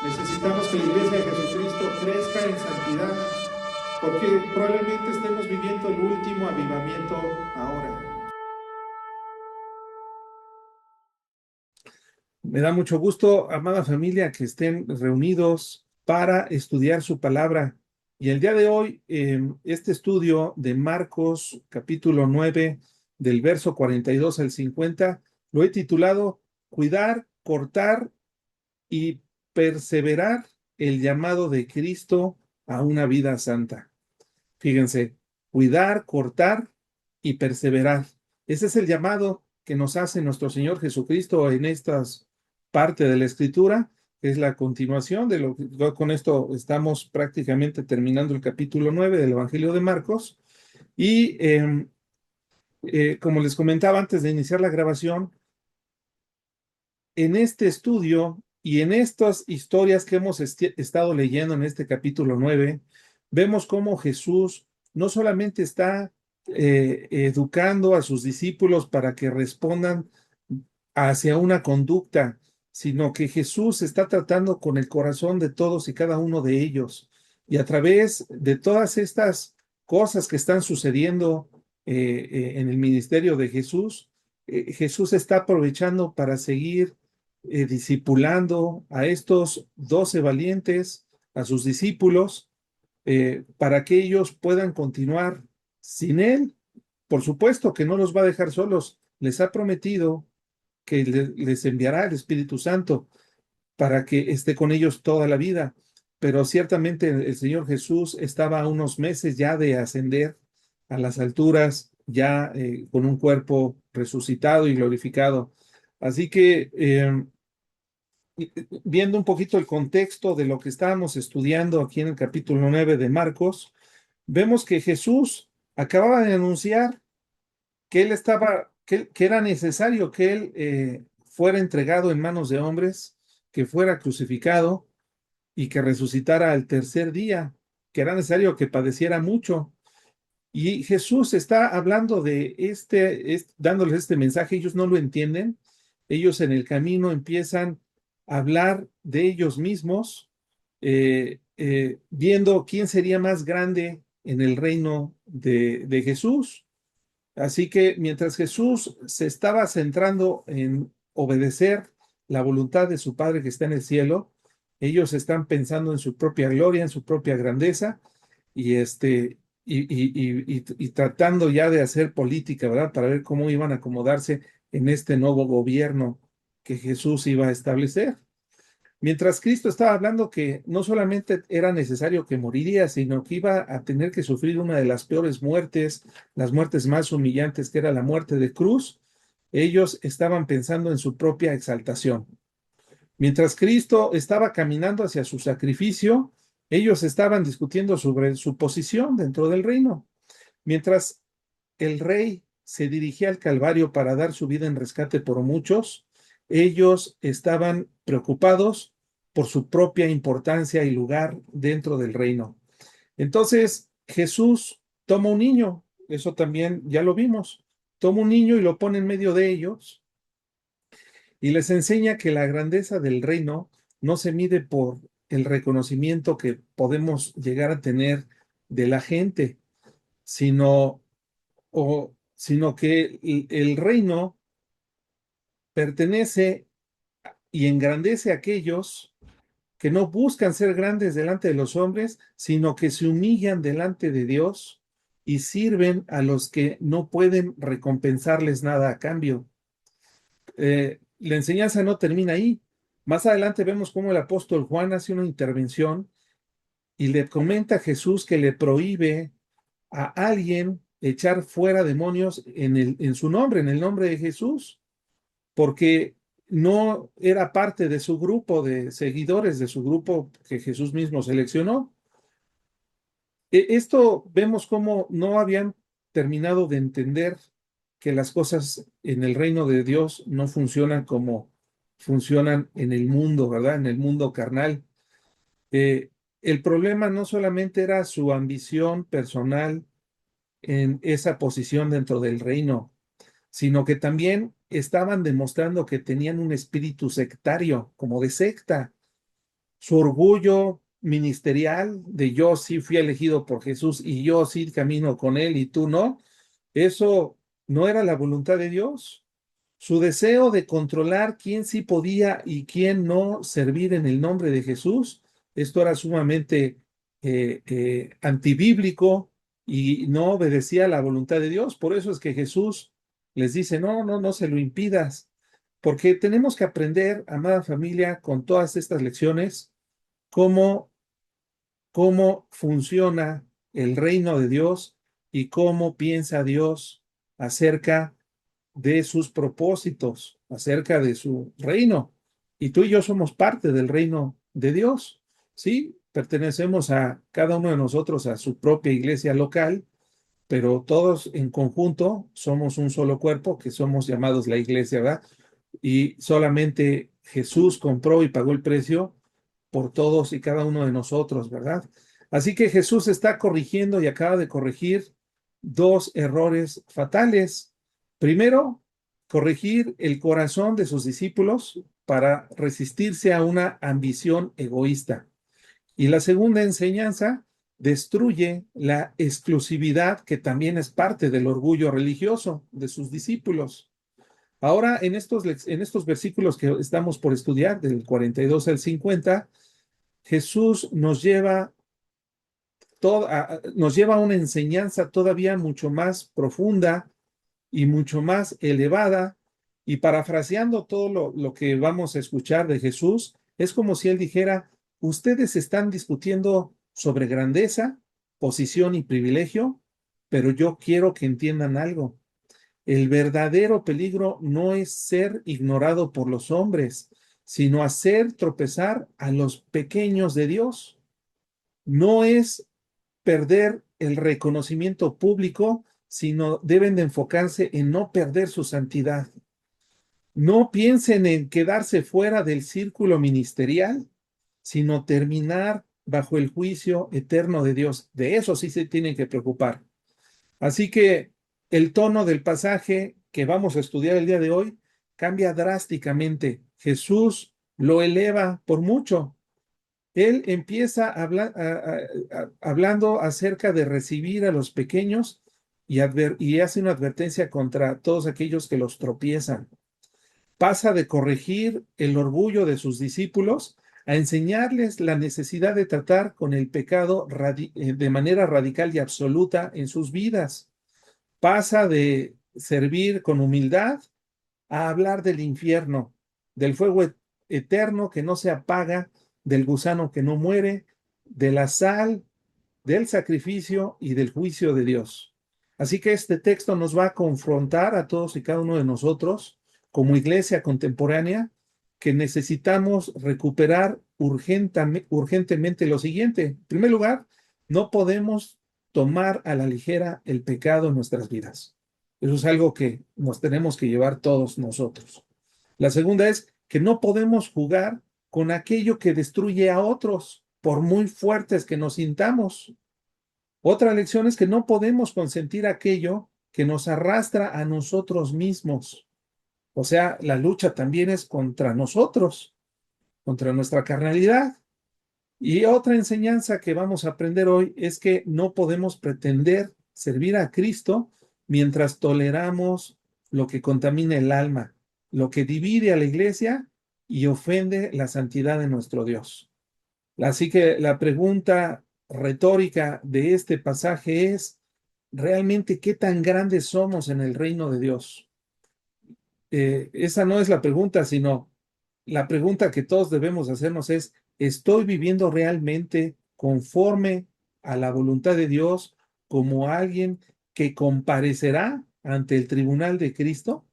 Necesitamos que la Iglesia de Jesucristo crezca en santidad, porque probablemente estemos viviendo el último avivamiento ahora. Me da mucho gusto, amada familia, que estén reunidos para estudiar su palabra. Y el día de hoy, este estudio de Marcos, capítulo 9, del verso 42 al 50, lo he titulado Cuidar, cortar y perseverar el llamado de Cristo a una vida santa. Fíjense, cuidar, cortar y perseverar. Ese es el llamado que nos hace nuestro Señor Jesucristo en esta parte de la Escritura, que es la continuación de lo que con esto estamos prácticamente terminando el capítulo 9 del Evangelio de Marcos. Y como les comentaba antes de iniciar la grabación, en este estudio y en estas historias que hemos estado leyendo en este capítulo 9, vemos cómo Jesús no solamente está educando a sus discípulos para que respondan hacia una conducta, sino que Jesús está tratando con el corazón de todos y cada uno de ellos. Y a través de todas estas cosas que están sucediendo en el ministerio de Jesús, Jesús está aprovechando para seguir discipulando a estos 12 valientes, a sus discípulos, para que ellos puedan continuar sin Él. Por supuesto que no los va a dejar solos. Les ha prometido que les enviará el Espíritu Santo para que esté con ellos toda la vida. Pero ciertamente el Señor Jesús estaba a unos meses ya de ascender a las alturas, ya con un cuerpo resucitado y glorificado. Así que viendo un poquito el contexto de lo que estábamos estudiando aquí en el capítulo 9 de Marcos, vemos que Jesús acababa de anunciar que él estaba, que era necesario que él fuera entregado en manos de hombres, que fuera crucificado y que resucitara al tercer día, que era necesario que padeciera mucho. Y Jesús está hablando de dándoles este mensaje, ellos no lo entienden, ellos en el camino empiezan a hablar de ellos mismos, viendo quién sería más grande en el reino de Jesús. Así que mientras Jesús se estaba centrando en obedecer la voluntad de su Padre que está en el cielo, ellos están pensando en su propia gloria, en su propia grandeza y y tratando ya de hacer política, ¿verdad? Para ver cómo iban a acomodarse en este nuevo gobierno que Jesús iba a establecer. Mientras Cristo estaba hablando que no solamente era necesario que moriría, sino que iba a tener que sufrir una de las peores muertes, las muertes más humillantes, que era la muerte de cruz, ellos estaban pensando en su propia exaltación. Mientras Cristo estaba caminando hacia su sacrificio, ellos estaban discutiendo sobre su posición dentro del reino. Mientras el rey se dirigía al Calvario para dar su vida en rescate por muchos, ellos estaban preocupados por su propia importancia y lugar dentro del reino. Entonces Jesús toma un niño, eso también ya lo vimos, toma un niño y lo pone en medio de ellos y les enseña que la grandeza del reino no se mide por el reconocimiento que podemos llegar a tener de la gente, sino sino que el reino pertenece y engrandece a aquellos que no buscan ser grandes delante de los hombres, sino que se humillan delante de Dios y sirven a los que no pueden recompensarles nada a cambio. La enseñanza no termina ahí. Más adelante vemos cómo el apóstol Juan hace una intervención y le comenta a Jesús que le prohíbe a alguien echar fuera demonios en su nombre, en el nombre de Jesús, porque no era parte de su grupo de seguidores, de su grupo que Jesús mismo seleccionó. Esto vemos cómo no habían terminado de entender que las cosas en el reino de Dios no funcionan como funcionan en el mundo, ¿verdad? En el mundo carnal. El problema no solamente era su ambición personal en esa posición dentro del reino, sino que también estaban demostrando que tenían un espíritu sectario, como de secta. su orgullo ministerial de yo sí fui elegido por Jesús y yo sí camino con él y tú no, eso no era la voluntad de Dios. Su deseo de controlar quién sí podía y quién no servir en el nombre de Jesús, esto era sumamente antibíblico y no obedecía a la voluntad de Dios. Por eso es que Jesús les dice, no, no, no se lo impidas, porque tenemos que aprender, amada familia, con todas estas lecciones, cómo, cómo funciona el reino de Dios y cómo piensa Dios acerca de sus propósitos, acerca de su reino. Y tú y yo somos parte del reino de Dios, ¿sí? Pertenecemos a cada uno de nosotros a su propia iglesia local, pero todos en conjunto somos un solo cuerpo que somos llamados la iglesia, ¿verdad? Y solamente Jesús compró y pagó el precio por todos y cada uno de nosotros, ¿verdad? Así que Jesús está corrigiendo y acaba de corregir dos errores fatales. Primero, corregir el corazón de sus discípulos para resistirse a una ambición egoísta. Y la segunda enseñanza destruye la exclusividad que también es parte del orgullo religioso de sus discípulos. Ahora, en estos versículos que estamos por estudiar, del 42 al 50, Jesús nos lleva a una enseñanza todavía mucho más profunda y mucho más elevada. Y parafraseando todo lo que vamos a escuchar de Jesús, es como si él dijera, ustedes están discutiendo sobre grandeza, posición y privilegio, pero yo quiero que entiendan algo. El verdadero peligro no es ser ignorado por los hombres, sino hacer tropezar a los pequeños de Dios. No es perder el reconocimiento público, sino deben de enfocarse en no perder su santidad. No piensen en quedarse fuera del círculo ministerial, sino terminar bajo el juicio eterno de Dios. De eso sí se tienen que preocupar. Así que el tono del pasaje que vamos a estudiar el día de hoy cambia drásticamente. Jesús lo eleva por mucho. Él empieza hablando acerca de recibir a los pequeños y hace una advertencia contra todos aquellos que los tropiezan. Pasa de corregir el orgullo de sus discípulos a enseñarles la necesidad de tratar con el pecado de manera radical y absoluta en sus vidas. Pasa de servir con humildad a hablar del infierno, del fuego eterno que no se apaga, del gusano que no muere, de la sal, del sacrificio y del juicio de Dios. Así que este texto nos va a confrontar a todos y cada uno de nosotros como iglesia contemporánea que necesitamos recuperar urgentemente lo siguiente. En primer lugar, no podemos tomar a la ligera el pecado en nuestras vidas. Eso es algo que nos tenemos que llevar todos nosotros. La segunda es que no podemos jugar con aquello que destruye a otros, por muy fuertes que nos sintamos. Otra lección es que no podemos consentir aquello que nos arrastra a nosotros mismos. O sea, la lucha también es contra nosotros, contra nuestra carnalidad. Y otra enseñanza que vamos a aprender hoy es que no podemos pretender servir a Cristo mientras toleramos lo que contamina el alma, lo que divide a la iglesia y ofende la santidad de nuestro Dios. Así que la pregunta retórica de este pasaje es, ¿realmente qué tan grandes somos en el reino de Dios? Esa no es la pregunta, sino la pregunta que todos debemos hacernos es, ¿estoy viviendo realmente conforme a la voluntad de Dios como alguien que comparecerá ante el tribunal de Cristo,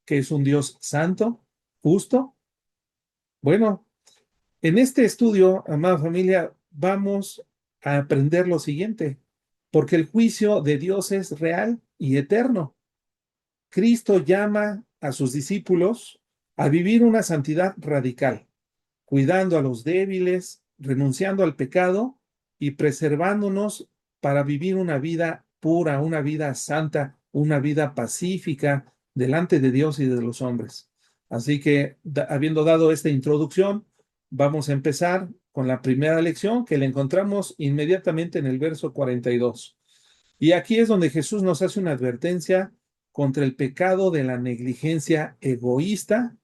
que es un Dios santo, justo? Bueno, en este estudio, amada familia, vamos a aprender lo siguiente, porque el juicio de Dios es real y eterno. Cristo llama a sus discípulos a vivir una santidad radical, cuidando a los débiles, renunciando al pecado y preservándonos para vivir una vida pura, una vida santa, una vida pacífica delante de Dios y de los hombres. Así que, habiendo dado esta introducción, Vamos a empezar con la primera lección que la encontramos inmediatamente en el verso 42. Y aquí es donde Jesús nos hace una advertencia contra el pecado de la negligencia egoísta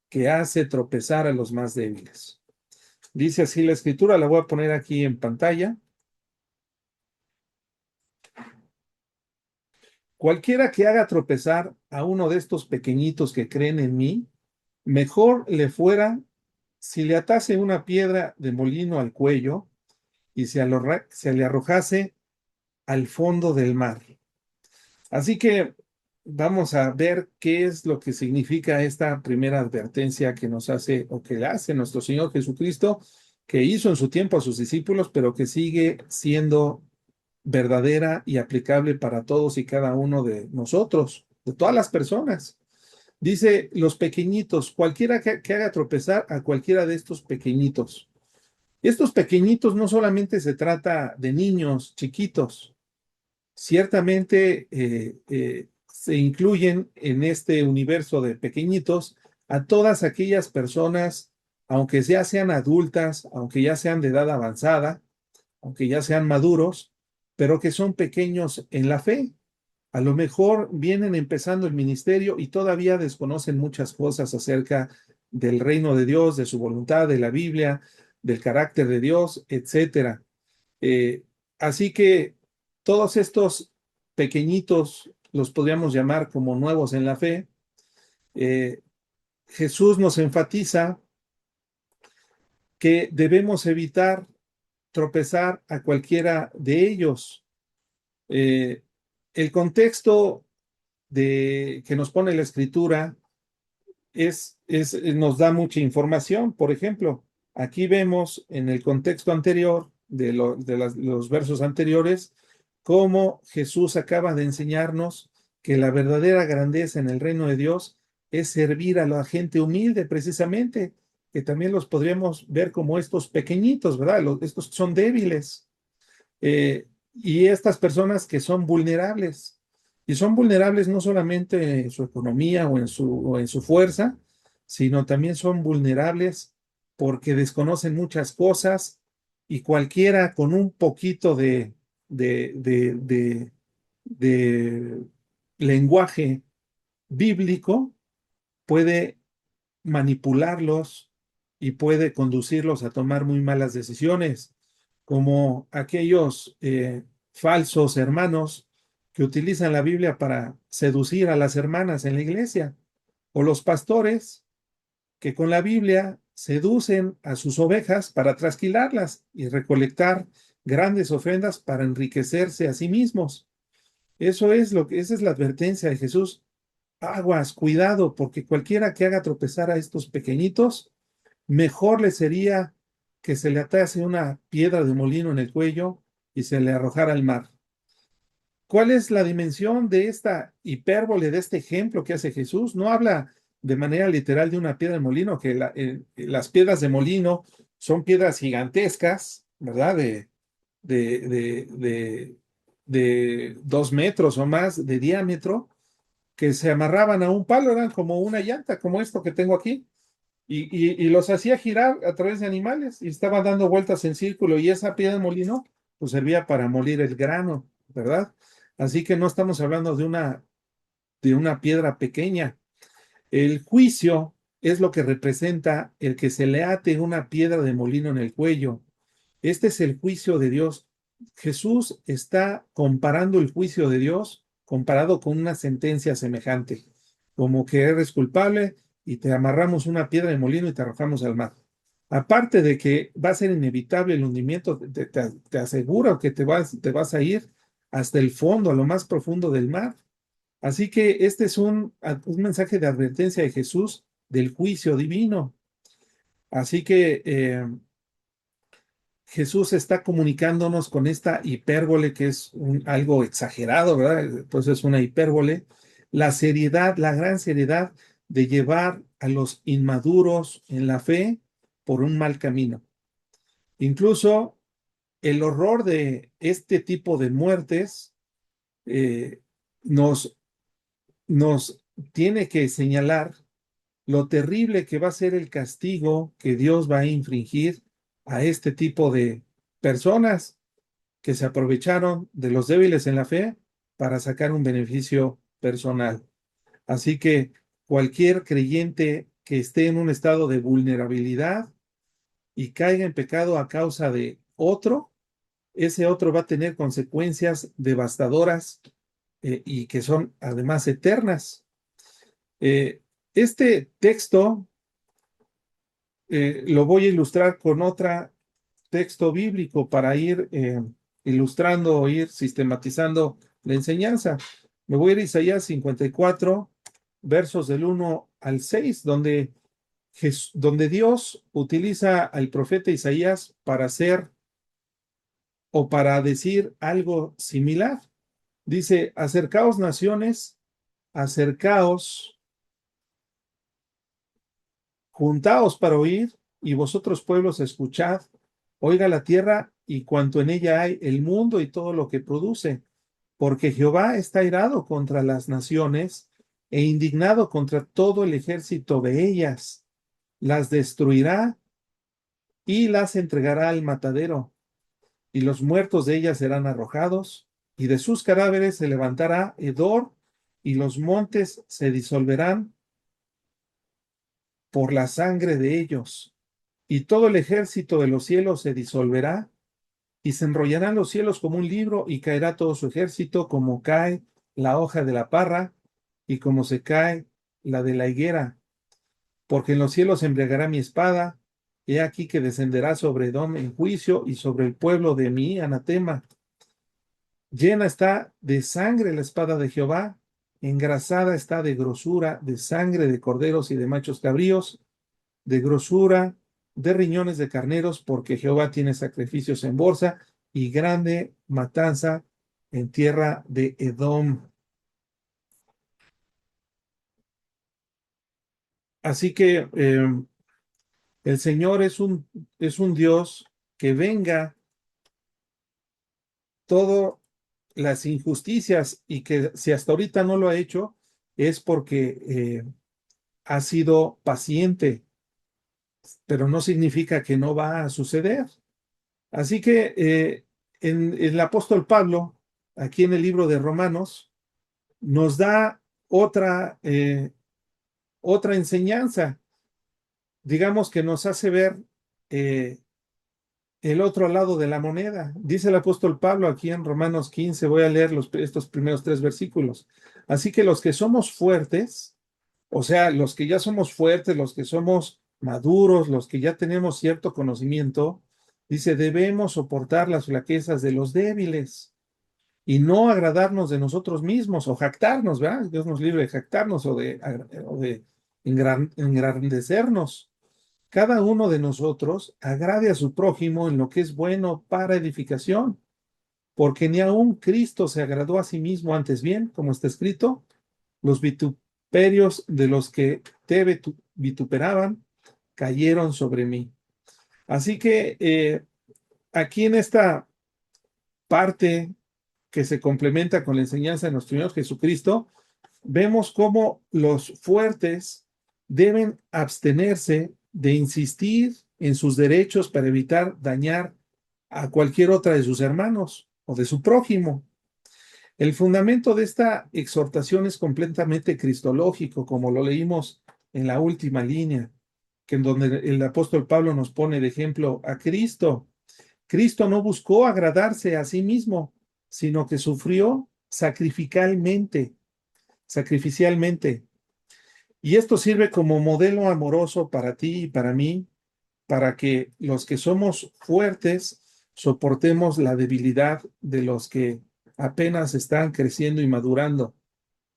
que hace tropezar a los más débiles. Dice así la escritura, la voy a poner aquí en pantalla. Cualquiera que haga tropezar a uno de estos pequeñitos que creen en mí, mejor le fuera si le atase una piedra de molino al cuello y se le arrojase al fondo del mar. Así que vamos a ver qué es lo que significa esta primera advertencia que nos hace o que le hace nuestro Señor Jesucristo, que hizo en su tiempo a sus discípulos, pero que sigue siendo verdadera y aplicable para todos y cada uno de nosotros, de todas las personas. Dice, los pequeñitos, cualquiera que haga tropezar a cualquiera de estos pequeñitos. Estos pequeñitos no solamente se trata de niños chiquitos, ciertamente se incluyen en este universo de pequeñitos a todas aquellas personas, aunque ya sean adultas, aunque ya sean de edad avanzada, aunque ya sean maduros, pero que son pequeños en la fe. A lo mejor vienen empezando el ministerio y todavía desconocen muchas cosas acerca del reino de Dios, de su voluntad, de la Biblia, del carácter de Dios, etcétera. Eh, Así que todos estos pequeñitos los podríamos llamar como nuevos en la fe. Eh, Jesús nos enfatiza que debemos evitar tropezar a cualquiera de ellos. Eh, el contexto que nos pone la escritura nos da mucha información. Por ejemplo, aquí vemos en el contexto anterior los versos anteriores cómo Jesús acaba de enseñarnos que la verdadera grandeza en el reino de Dios es servir a la gente humilde, precisamente, que también los podríamos ver como estos pequeñitos, ¿verdad? Estos son débiles. Y estas personas que son vulnerables. Y son vulnerables no solamente en su economía o en su fuerza, sino también son vulnerables porque desconocen muchas cosas y cualquiera con un poquito de, de, de, de lenguaje bíblico puede manipularlos y puede conducirlos a tomar muy malas decisiones, como aquellos falsos hermanos que utilizan la Biblia para seducir a las hermanas en la iglesia, o los pastores que con la Biblia seducen a sus ovejas para trasquilarlas y recolectar grandes ofrendas para enriquecerse a sí mismos. Esa es la advertencia de Jesús. Aguas, cuidado, porque cualquiera que haga tropezar a estos pequeñitos, mejor le sería que se le atase una piedra de molino en el cuello y se le arrojara al mar. ¿Cuál es la dimensión de esta hipérbole, de este ejemplo que hace Jesús? No habla de manera literal de una piedra de molino, que las piedras de molino son piedras gigantescas, ¿verdad? De, de, de, de 2 metros o más de diámetro, que se amarraban a un palo, eran como una llanta, como esto que tengo aquí, y los hacía girar a través de animales y estaban dando vueltas en círculo y esa piedra de molino pues servía para moler el grano, ¿verdad? Así que no estamos hablando de una piedra pequeña. El juicio es lo que representa el que se le ate una piedra de molino en el cuello. Este es el juicio de Dios. Jesús está comparando el juicio de Dios comparado con una sentencia semejante, como que eres culpable y te amarramos una piedra de molino y te arrojamos al mar. Aparte de que va a ser inevitable el hundimiento, te aseguro que te vas a ir hasta el fondo, a lo más profundo del mar. Así que este es un mensaje de advertencia de Jesús del juicio divino. Así que Jesús está comunicándonos con esta hipérbole que es algo exagerado, ¿verdad? Pues es una hipérbole. La seriedad, la gran seriedad de llevar a los inmaduros en la fe por un mal camino. Incluso el horror de este tipo de muertes eh, nos, nos tiene que señalar lo terrible que va a ser el castigo que Dios va a infringir a este tipo de personas que se aprovecharon de los débiles en la fe para sacar un beneficio personal. Así que cualquier creyente que esté en un estado de vulnerabilidad y caiga en pecado a causa de otro, ese otro va a tener consecuencias devastadoras y que son además eternas. Este texto lo voy a ilustrar con otro texto bíblico para ir ilustrando o ir sistematizando la enseñanza. Me voy a ir a Isaías 54, versos del 1 al 6, donde Dios utiliza al profeta Isaías para hacer o para decir algo similar. Dice, acercaos naciones, acercaos, juntaos para oír, y vosotros pueblos escuchad, oiga la tierra y cuanto en ella hay, el mundo y todo lo que produce, porque Jehová está irado contra las naciones e indignado contra todo el ejército de ellas, las destruirá y las entregará al matadero, y los muertos de ellas serán arrojados, y de sus cadáveres se levantará hedor, y los montes se disolverán por la sangre de ellos, y todo el ejército de los cielos se disolverá, y se enrollarán los cielos como un libro, y caerá todo su ejército como cae la hoja de la parra, y como se cae la de la higuera, porque en los cielos se embriagará mi espada, he aquí que descenderá sobre Edom en juicio, y sobre el pueblo de mi anatema. Llena está de sangre la espada de Jehová, engrasada está de grosura, de sangre de corderos y de machos cabríos, de grosura, de riñones de carneros, porque Jehová tiene sacrificios en bolsa y grande matanza en tierra de Edom. Así que el Señor es un Dios que venga todo las injusticias y que si hasta ahorita no lo ha hecho es porque ha sido paciente, pero no significa que no va a suceder. Así que el apóstol Pablo, aquí en el libro de Romanos, nos da otra enseñanza, digamos que nos hace ver eh, el otro lado de la moneda. Dice el apóstol Pablo aquí en Romanos 15, voy a leer estos primeros 3 versículos. Así que los que somos fuertes, o sea, los que ya somos fuertes, los que somos maduros, los que ya tenemos cierto conocimiento, dice, debemos soportar las flaquezas de los débiles y no agradarnos de nosotros mismos o jactarnos, ¿verdad? Dios nos libre de jactarnos o de engrandecernos. Cada uno de nosotros agrade a su prójimo en lo que es bueno para edificación, porque ni aun Cristo se agradó a sí mismo, antes bien, como está escrito, los vituperios de los que te vituperaban cayeron sobre mí. Así que aquí en esta parte que se complementa con la enseñanza de nuestro Señor Jesucristo, vemos cómo los fuertes deben abstenerse de insistir en sus derechos para evitar dañar a cualquier otra de sus hermanos o de su prójimo. El fundamento de esta exhortación es completamente cristológico, como lo leímos en la última línea, que en donde el apóstol Pablo nos pone de ejemplo a Cristo. Cristo no buscó agradarse a sí mismo, sino que sufrió sacrificialmente. Y esto sirve como modelo amoroso para ti y para mí, para que los que somos fuertes soportemos la debilidad de los que apenas están creciendo y madurando,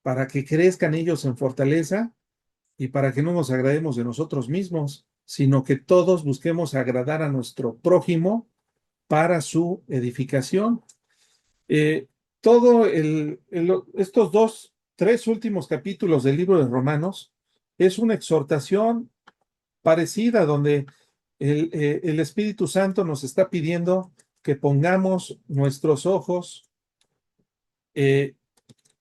para que crezcan ellos en fortaleza y para que no nos agrademos de nosotros mismos, sino que todos busquemos agradar a nuestro prójimo para su edificación. Eh, estos 3 últimos capítulos del libro de Romanos es una exhortación parecida donde el Espíritu Santo nos está pidiendo que pongamos nuestros ojos eh,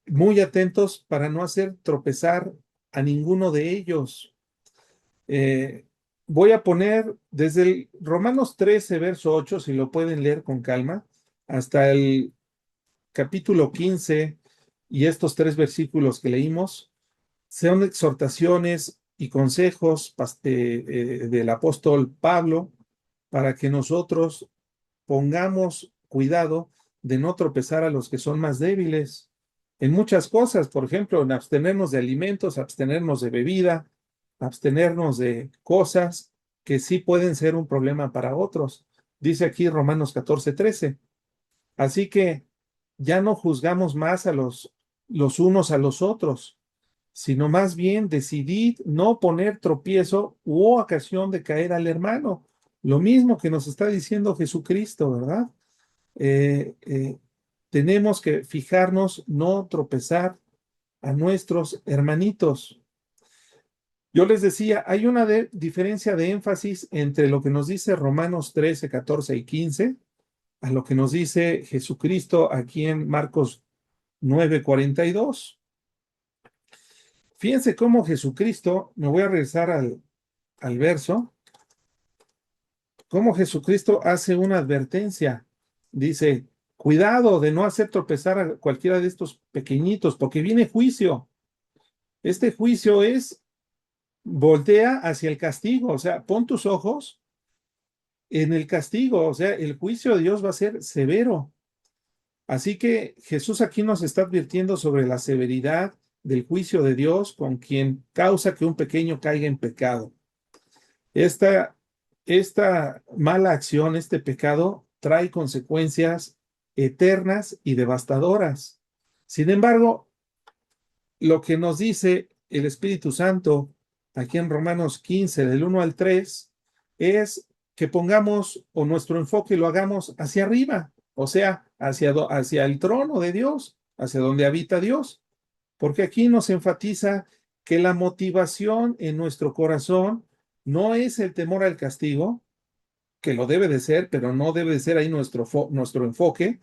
muy atentos para no hacer tropezar a ninguno de ellos. Eh, Voy a poner desde el Romanos 13, verso 8, si lo pueden leer con calma, hasta el capítulo 15 y estos tres versículos que leímos, son exhortaciones y consejos del apóstol Pablo para que nosotros pongamos cuidado de no tropezar a los que son más débiles en muchas cosas, por ejemplo, en abstenernos de alimentos, abstenernos de bebida, abstenernos de cosas que sí pueden ser un problema para otros. Dice aquí Romanos 14:13. Así que ya no juzgamos más a los unos a los otros, sino más bien decidid no poner tropiezo u ocasión de caer al hermano. Lo mismo que nos está diciendo Jesucristo, ¿verdad? eh, eh, Tenemos que fijarnos, no tropezar a nuestros hermanitos. Yo les decía, hay una diferencia de énfasis entre lo que nos dice Romanos 13, 14 y 15 a lo que nos dice Jesucristo aquí en Marcos 9, 42. Fíjense cómo Jesucristo, me voy a regresar al verso, cómo Jesucristo hace una advertencia. Dice, cuidado de no hacer tropezar a cualquiera de estos pequeñitos, porque viene juicio. Este juicio voltea hacia el castigo, o sea, pon tus ojos en el castigo, o sea, el juicio de Dios va a ser severo. Así que Jesús aquí nos está advirtiendo sobre la severidad del juicio de Dios con quien causa que un pequeño caiga en pecado. Esta, esta mala acción, este pecado, trae consecuencias eternas y devastadoras. Sin embargo, lo que nos dice el Espíritu Santo aquí en Romanos 15, del 1 al 3, es que pongamos o nuestro enfoque lo hagamos hacia arriba, o sea, hacia el trono de Dios, hacia donde habita Dios, porque aquí nos enfatiza que la motivación en nuestro corazón no es el temor al castigo, que lo debe de ser, pero no debe de ser ahí nuestro enfoque,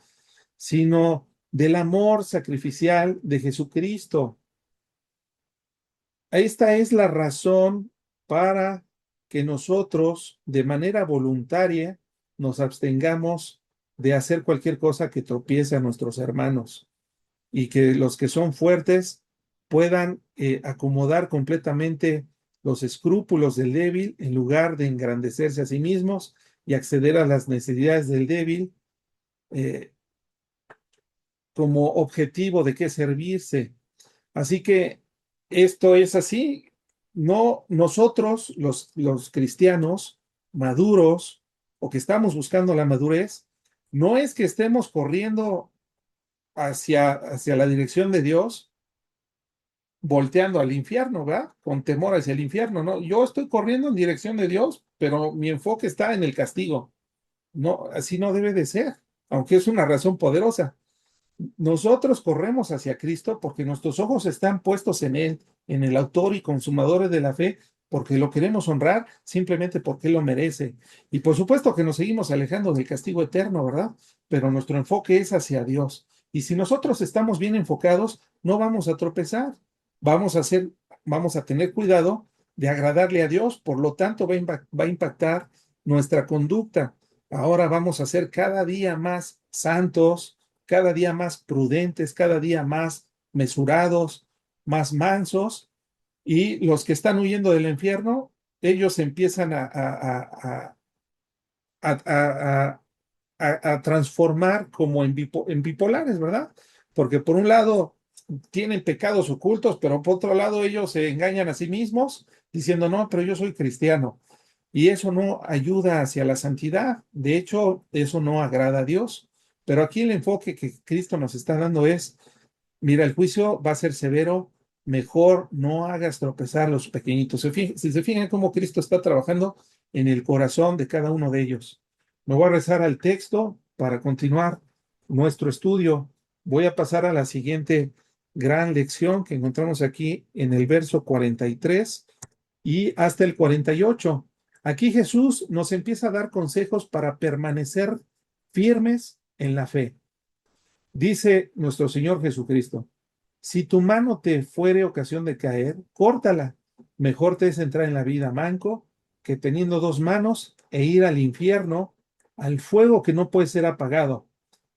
sino del amor sacrificial de Jesucristo. Esta es la razón para que nosotros, de manera voluntaria, nos abstengamos de hacer cualquier cosa que tropiece a nuestros hermanos y que los que son fuertes puedan acomodar completamente los escrúpulos del débil en lugar de engrandecerse a sí mismos y acceder a las necesidades del débil eh, como objetivo de qué servirse. Así que esto es así. No nosotros, los cristianos maduros o que estamos buscando la madurez, no es que estemos corriendo hacia la dirección de Dios, volteando al infierno, ¿verdad? Con temor hacia el infierno, ¿no? Yo estoy corriendo en dirección de Dios, pero mi enfoque está en el castigo. No, así no debe de ser, aunque es una razón poderosa. Nosotros corremos hacia Cristo porque nuestros ojos están puestos en Él, en el autor y consumador de la fe, porque lo queremos honrar simplemente porque Él lo merece. Y por supuesto que nos seguimos alejando del castigo eterno, ¿verdad? Pero nuestro enfoque es hacia Dios. Y si nosotros estamos bien enfocados, no vamos a tropezar. Vamos a hacer, vamos a tener cuidado de agradarle a Dios, por lo tanto va a impactar nuestra conducta. Ahora vamos a ser cada día más santos, cada día más prudentes, cada día más mesurados, más mansos, y los que están huyendo del infierno, ellos empiezan a, a- a transformar como en bipolares, ¿verdad? Porque por un lado tienen pecados ocultos, pero por otro lado ellos se engañan a sí mismos diciendo, no, pero yo soy cristiano. Y eso no ayuda hacia la santidad. De hecho, eso no agrada a Dios. Pero aquí el enfoque que Cristo nos está dando es, mira, el juicio va a ser severo, mejor no hagas tropezar a los pequeñitos. Si se fijan cómo Cristo está trabajando en el corazón de cada uno de ellos. Me voy a rezar al texto para continuar nuestro estudio. Voy a pasar a la siguiente gran lección que encontramos aquí en el verso 43 y hasta el 48. Aquí Jesús nos empieza a dar consejos para permanecer firmes en la fe. Dice nuestro Señor Jesucristo, si tu mano te fuere ocasión de caer, córtala. Mejor te es entrar en la vida manco que teniendo dos manos e ir al infierno, al fuego que no puede ser apagado,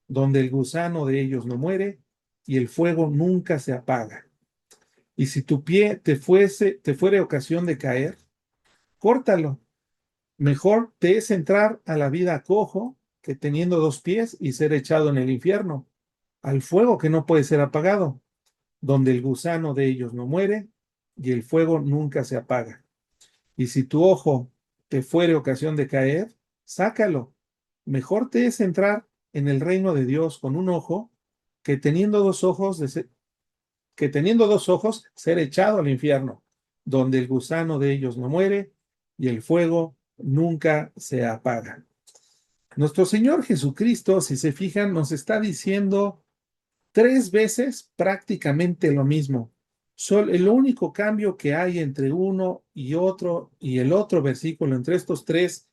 donde el gusano de ellos no muere y el fuego nunca se apaga. Y si tu pie te fuere ocasión de caer, córtalo. Mejor te es entrar a la vida cojo que teniendo dos pies y ser echado en el infierno, al fuego que no puede ser apagado, donde el gusano de ellos no muere y el fuego nunca se apaga. Y si tu ojo te fuere ocasión de caer, sácalo. Mejor te es entrar en el reino de Dios con un ojo que teniendo dos ojos, que teniendo dos ojos ser echado al infierno, donde el gusano de ellos no muere y el fuego nunca se apaga. Nuestro Señor Jesucristo, si se fijan, nos está diciendo tres veces prácticamente lo mismo. El único cambio que hay entre uno y el otro versículo, entre estos tres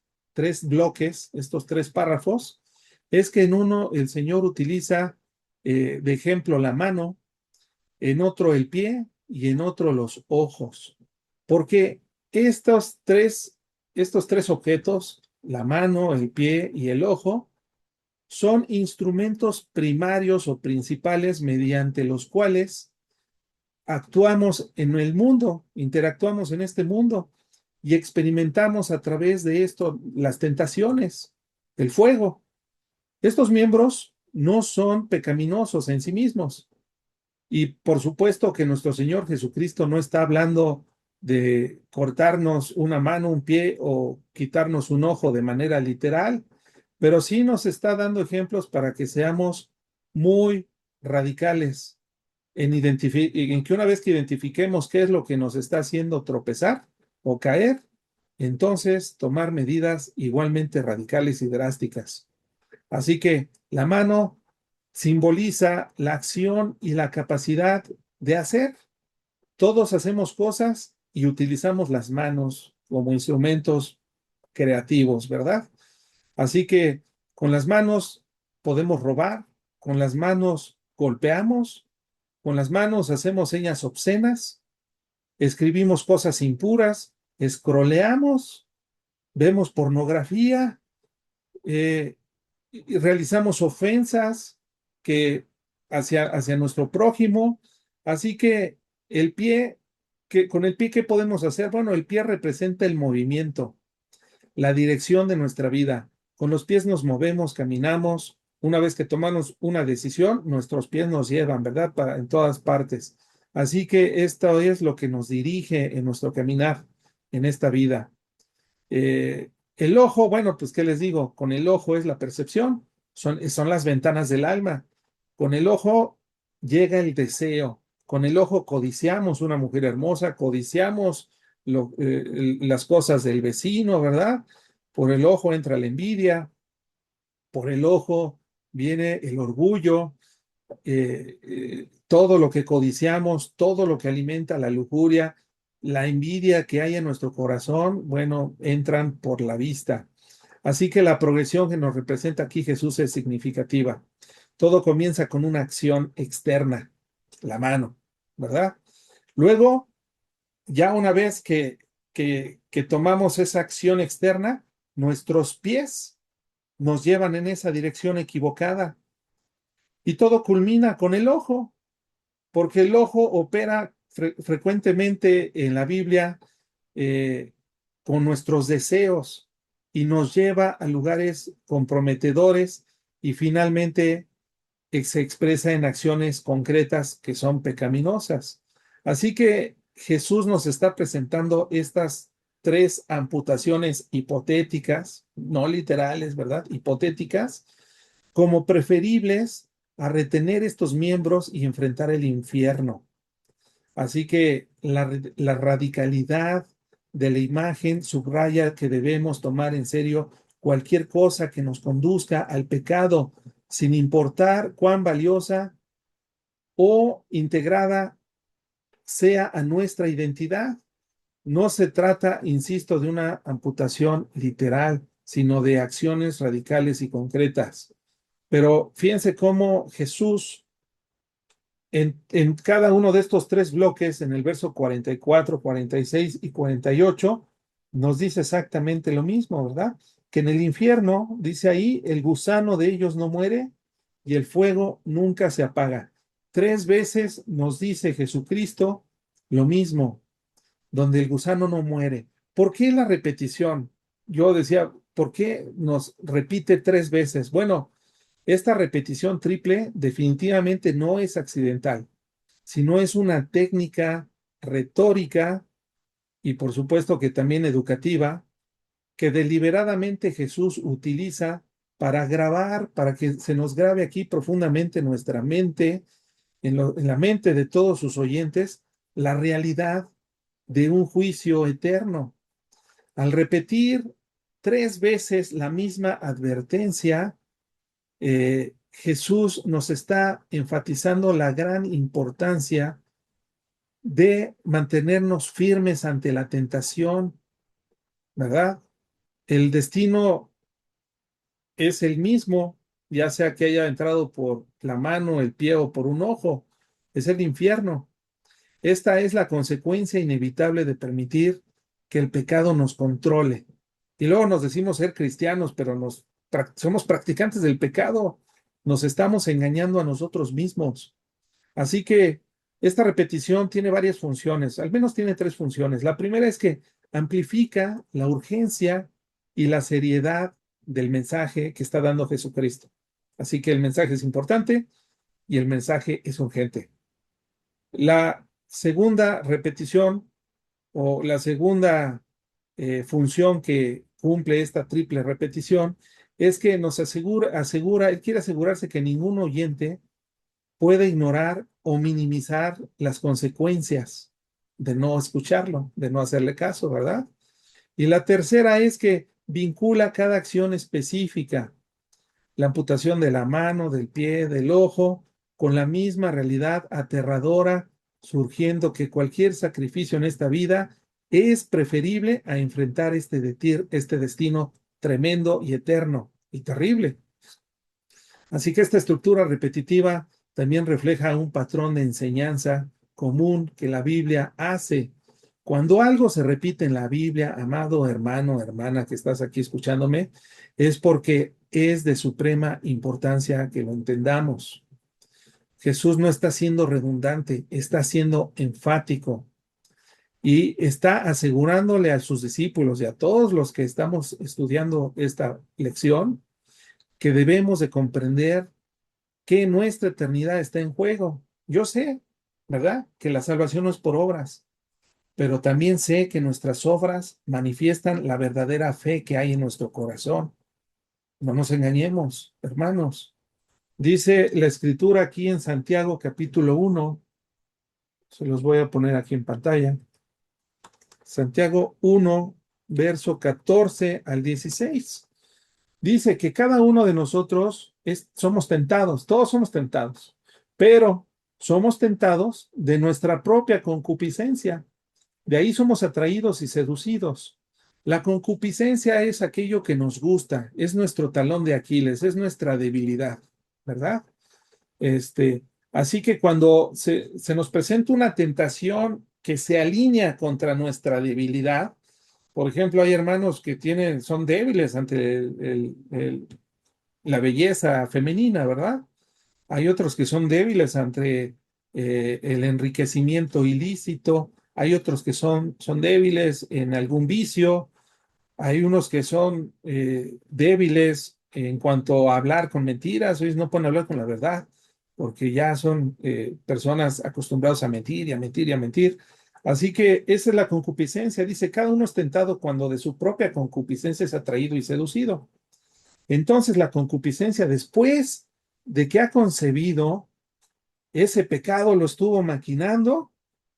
bloques, estos tres párrafos, es que en uno el Señor utiliza de ejemplo la mano, en otro el pie y en otro los ojos. Porque estos tres objetos, la mano, el pie y el ojo, son instrumentos primarios o principales mediante los cuales actuamos en el mundo, interactuamos en este mundo y experimentamos a través de esto las tentaciones, el fuego. Estos miembros no son pecaminosos en sí mismos. Y por supuesto que nuestro Señor Jesucristo no está hablando de cortarnos una mano, un pie o quitarnos un ojo de manera literal, pero sí nos está dando ejemplos para que seamos muy radicales en que una vez que identifiquemos qué es lo que nos está haciendo tropezar o caer, entonces tomar medidas igualmente radicales y drásticas. Así que la mano simboliza la acción y la capacidad de hacer. Todos hacemos cosas y utilizamos las manos como instrumentos creativos, ¿verdad? Así que con las manos podemos robar, con las manos golpeamos, con las manos hacemos señas obscenas, escribimos cosas impuras, escroleamos, vemos pornografía, eh, y realizamos ofensas que hacia nuestro prójimo. Así que el pie, con el pie, ¿qué podemos hacer? Bueno, el pie representa el movimiento, la dirección de nuestra vida. Con los pies nos movemos, caminamos. Una vez que tomamos una decisión, nuestros pies nos llevan, ¿verdad? En todas partes. Así que esto es lo que nos dirige en nuestro caminar en esta vida. El ojo, bueno, pues ¿qué les digo? Con el ojo es la percepción, son las ventanas del alma. Con el ojo llega el deseo. Con el ojo codiciamos una mujer hermosa, codiciamos las cosas del vecino, ¿verdad? Por el ojo entra la envidia, por el ojo viene el orgullo, todo lo que codiciamos, todo lo que alimenta la lujuria, la envidia que hay en nuestro corazón, bueno, entran por la vista. Así que la progresión que nos representa aquí Jesús es significativa. Todo comienza con una acción externa, la mano, ¿verdad? Luego, ya una vez que tomamos esa acción externa, nuestros pies nos llevan en esa dirección equivocada y todo culmina con el ojo, porque el ojo opera frecuentemente en la Biblia eh, con nuestros deseos y nos lleva a lugares comprometedores y finalmente se expresa en acciones concretas que son pecaminosas. Así que Jesús nos está presentando estas tres amputaciones hipotéticas, no literales, ¿verdad? Hipotéticas, como preferibles a retener estos miembros y enfrentar el infierno. Así que la radicalidad de la imagen subraya que debemos tomar en serio cualquier cosa que nos conduzca al pecado, sin importar cuán valiosa o integrada sea a nuestra identidad. No se trata, insisto, de una amputación literal, sino de acciones radicales y concretas. Pero fíjense cómo Jesús En cada uno de estos tres bloques, en el verso 44, 46 y 48, nos dice exactamente lo mismo, ¿verdad? Que en el infierno, dice ahí, el gusano de ellos no muere y el fuego nunca se apaga. Tres veces nos dice Jesucristo lo mismo, donde el gusano no muere. ¿Por qué la repetición? Yo decía, ¿por qué nos repite tres veces? Bueno, esta repetición triple definitivamente no es accidental, sino es una técnica retórica y por supuesto que también educativa que deliberadamente Jesús utiliza para grabar, para que se nos grabe aquí profundamente en nuestra mente, en la mente de todos sus oyentes, la realidad de un juicio eterno. Al repetir tres veces la misma advertencia, Jesús nos está enfatizando la gran importancia de mantenernos firmes ante la tentación, ¿verdad? El destino es el mismo, ya sea que haya entrado por la mano, el pie o por un ojo, es el infierno. Esta es la consecuencia inevitable de permitir que el pecado nos controle. Y luego nos decimos ser cristianos, pero somos practicantes del pecado. Nos estamos engañando a nosotros mismos. Así que esta repetición tiene varias funciones, al menos tiene tres funciones. La primera es que amplifica la urgencia y la seriedad del mensaje que está dando Jesucristo. Así que el mensaje es importante y el mensaje es urgente. La segunda repetición o la segunda función que cumple esta triple repetición es que nos él quiere asegurarse que ningún oyente puede ignorar o minimizar las consecuencias de no escucharlo, de no hacerle caso, ¿verdad? Y la tercera es que vincula cada acción específica, la amputación de la mano, del pie, del ojo, con la misma realidad aterradora, surgiendo que cualquier sacrificio en esta vida es preferible a enfrentar este destino tremendo y eterno y terrible. Así que esta estructura repetitiva también refleja un patrón de enseñanza común que la Biblia hace. Cuando algo se repite en la Biblia, amado hermano, hermana que estás aquí escuchándome, es porque es de suprema importancia que lo entendamos. Jesús no está siendo redundante, está siendo enfático y está asegurándole a sus discípulos y a todos los que estamos estudiando esta lección que debemos de comprender que nuestra eternidad está en juego. Yo sé, ¿verdad? Que la salvación no es por obras, pero también sé que nuestras obras manifiestan la verdadera fe que hay en nuestro corazón. No nos engañemos, hermanos. Dice la escritura aquí en Santiago capítulo 1, se los voy a poner aquí en pantalla. Santiago 1, verso 14 al 16. Dice que cada uno de nosotros somos tentados, todos somos tentados, pero somos tentados de nuestra propia concupiscencia. De ahí somos atraídos y seducidos. La concupiscencia es aquello que nos gusta, es nuestro talón de Aquiles, es nuestra debilidad, ¿verdad? Así que cuando se nos presenta una tentación que se alinea contra nuestra debilidad, por ejemplo, hay hermanos que son débiles ante la belleza femenina, ¿verdad? Hay otros que son débiles ante el enriquecimiento ilícito, hay otros que son débiles en algún vicio, hay unos que son débiles en cuanto a hablar con mentiras, ellos no pueden hablar con la verdad, porque ya son personas acostumbradas a mentir y a mentir y a mentir. Así que esa es la concupiscencia. Dice, cada uno es tentado cuando de su propia concupiscencia es atraído y seducido. Entonces la concupiscencia, después de que ha concebido ese pecado, lo estuvo maquinando,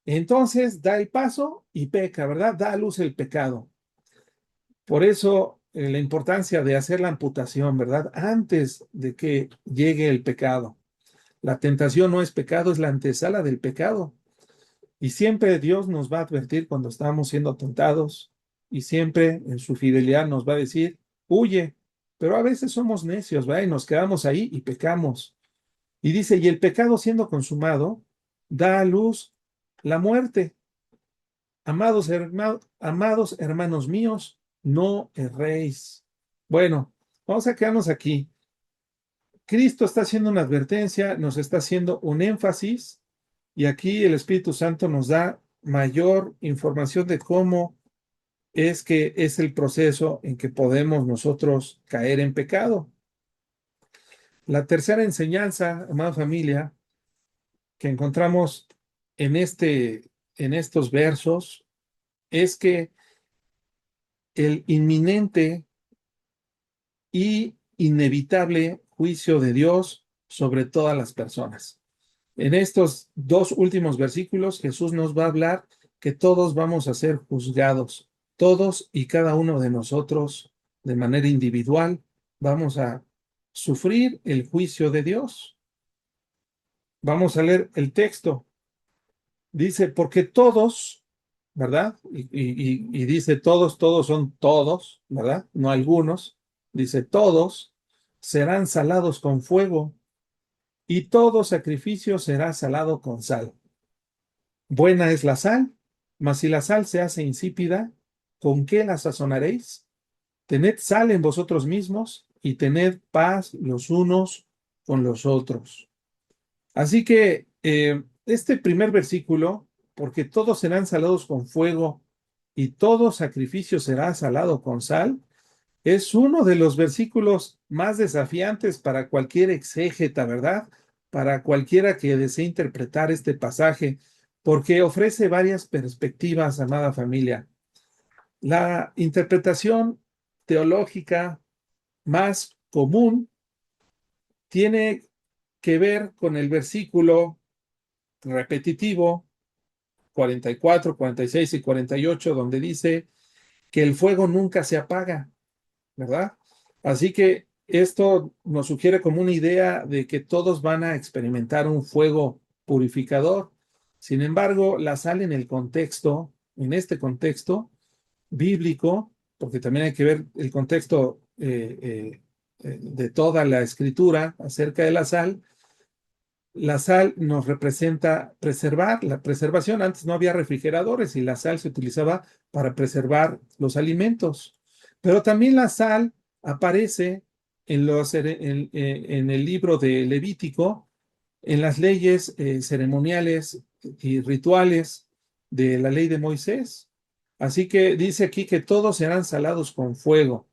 entonces da el paso y peca, ¿verdad? Da a luz el pecado. Por eso la importancia de hacer la amputación, ¿verdad? Antes de que llegue el pecado. La tentación no es pecado, es la antesala del pecado. Y siempre Dios nos va a advertir cuando estamos siendo tentados y siempre en su fidelidad nos va a decir, huye. Pero a veces somos necios, ¿verdad? Y nos quedamos ahí y pecamos. Y dice, y el pecado siendo consumado, da a luz la muerte. Amados hermanos míos, no erréis. Bueno, vamos a quedarnos aquí. Cristo está haciendo una advertencia, nos está haciendo un énfasis, y aquí el Espíritu Santo nos da mayor información de cómo es que es el proceso en que podemos nosotros caer en pecado. La tercera enseñanza, amada familia, que encontramos en en estos versos, es que el inminente y inevitable juicio de Dios sobre todas las personas. En estos dos últimos versículos, Jesús nos va a hablar que todos vamos a ser juzgados, todos y cada uno de nosotros de manera individual vamos a sufrir el juicio de Dios. Vamos a leer el texto. Dice, porque todos, ¿verdad? Y dice todos, todos son todos, ¿verdad? No algunos. Dice, todos serán salados con fuego y todo sacrificio será salado con sal. Buena es la sal, mas si la sal se hace insípida, ¿con qué la sazonaréis? Tened sal en vosotros mismos y tened paz los unos con los otros. Así que este primer versículo, porque todos serán salados con fuego y todo sacrificio será salado con sal, es uno de los versículos más desafiantes para cualquier exégeta, ¿verdad? Para cualquiera que desee interpretar este pasaje, porque ofrece varias perspectivas, amada familia. La interpretación teológica más común tiene que ver con el versículo repetitivo 44, 46 y 48, donde dice que el fuego nunca se apaga, ¿verdad? Así que esto nos sugiere como una idea de que todos van a experimentar un fuego purificador. Sin embargo, la sal en el contexto, en este contexto bíblico, porque también hay que ver el contexto de toda la escritura acerca de la sal nos representa preservar, la preservación. Antes no había refrigeradores y la sal se utilizaba para preservar los alimentos. Pero también la sal aparece en el libro de Levítico, en las leyes ceremoniales y rituales de la ley de Moisés. Así que dice aquí que todos serán salados con fuego.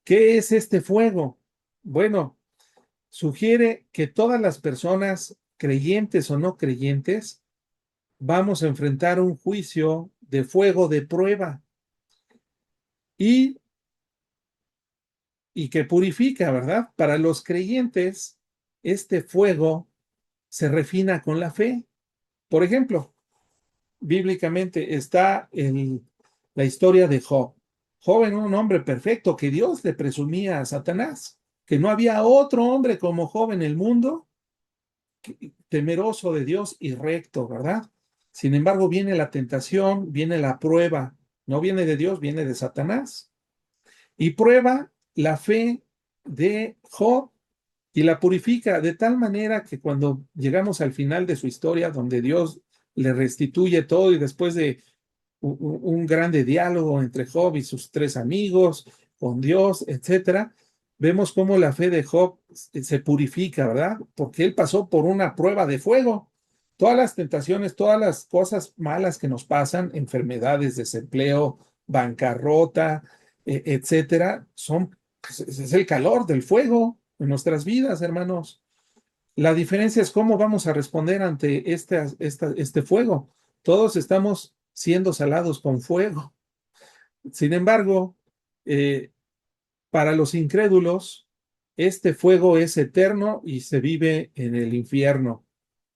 ¿Qué es este fuego? Bueno, sugiere que todas las personas, creyentes o no creyentes, vamos a enfrentar un juicio de fuego de prueba y, y que purifica, ¿verdad? Para los creyentes, este fuego se refina con la fe. Por ejemplo, bíblicamente está la historia de Job. Job era un hombre perfecto que Dios le presumía a Satanás, que no había otro hombre como Job en el mundo temeroso de Dios y recto, ¿verdad? Sin embargo, viene la tentación, viene la prueba, no viene de Dios, viene de Satanás. Y prueba la fe de Job y la purifica de tal manera que cuando llegamos al final de su historia, donde Dios le restituye todo y después de un grande diálogo entre Job y sus tres amigos, con Dios, etcétera, vemos cómo la fe de Job se purifica, ¿verdad? Porque él pasó por una prueba de fuego. Todas las tentaciones, todas las cosas malas que nos pasan, enfermedades, desempleo, bancarrota, etcétera, es el calor del fuego en nuestras vidas, hermanos. La diferencia es cómo vamos a responder ante este fuego. Todos estamos siendo salados con fuego. Sin embargo, eh, para los incrédulos, este fuego es eterno y se vive en el infierno.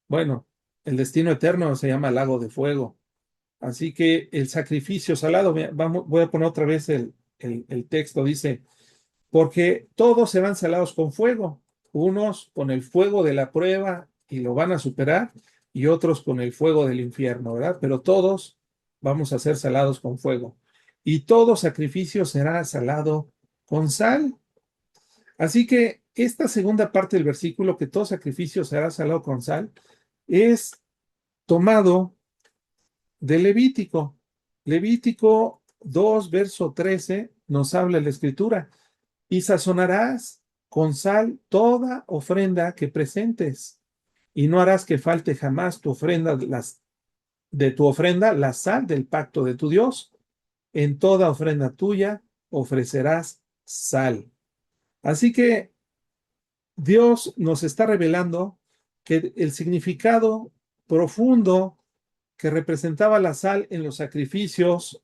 Bueno, el destino eterno se llama lago de fuego. Así que el sacrificio salado, voy a poner otra vez el texto, dice, porque todos serán salados con fuego, unos con el fuego de la prueba y lo van a superar, y otros con el fuego del infierno, ¿verdad? Pero todos vamos a ser salados con fuego. Y todo sacrificio será salado con sal. Así que esta segunda parte del versículo, que todo sacrificio será salado con sal, es tomado de Levítico. Levítico 2, verso 13, nos habla la Escritura. Y sazonarás con sal toda ofrenda que presentes, y no harás que falte jamás tu ofrenda, de tu ofrenda, la sal del pacto de tu Dios. En toda ofrenda tuya ofrecerás sal. Así que Dios nos está revelando que el significado profundo que representaba la sal en los sacrificios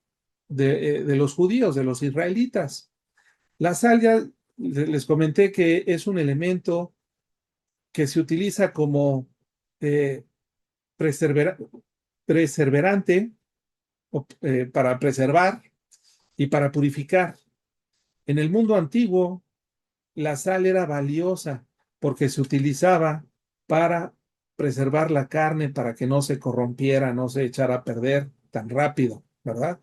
de los judíos, de los israelitas. La sal, ya les comenté que es un elemento que se utiliza como eh, preserver, preserverante para preservar y para purificar. En el mundo antiguo, la sal era valiosa porque se utilizaba para preservar la carne, para que no se corrompiera, no se echara a perder tan rápido, ¿verdad?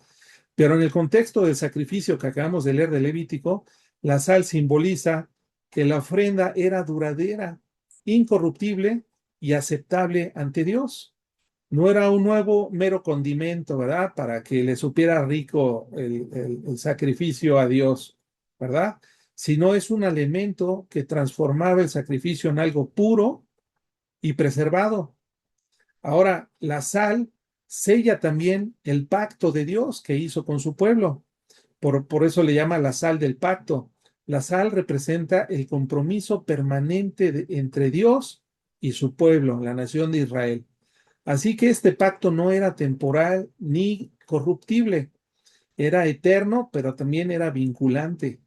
Pero en el contexto del sacrificio que acabamos de leer de Levítico, la sal simboliza que la ofrenda era duradera, incorruptible y aceptable ante Dios. No era un nuevo mero condimento, ¿verdad? Para que le supiera rico el sacrificio a Dios, ¿verdad? Sino es un elemento que transformaba el sacrificio en algo puro y preservado. Ahora, la sal sella también el pacto de Dios que hizo con su pueblo. Por eso le llama la sal del pacto. La sal representa el compromiso permanente entre Dios y su pueblo, la nación de Israel. Así que este pacto no era temporal ni corruptible, era eterno, pero también era vinculante.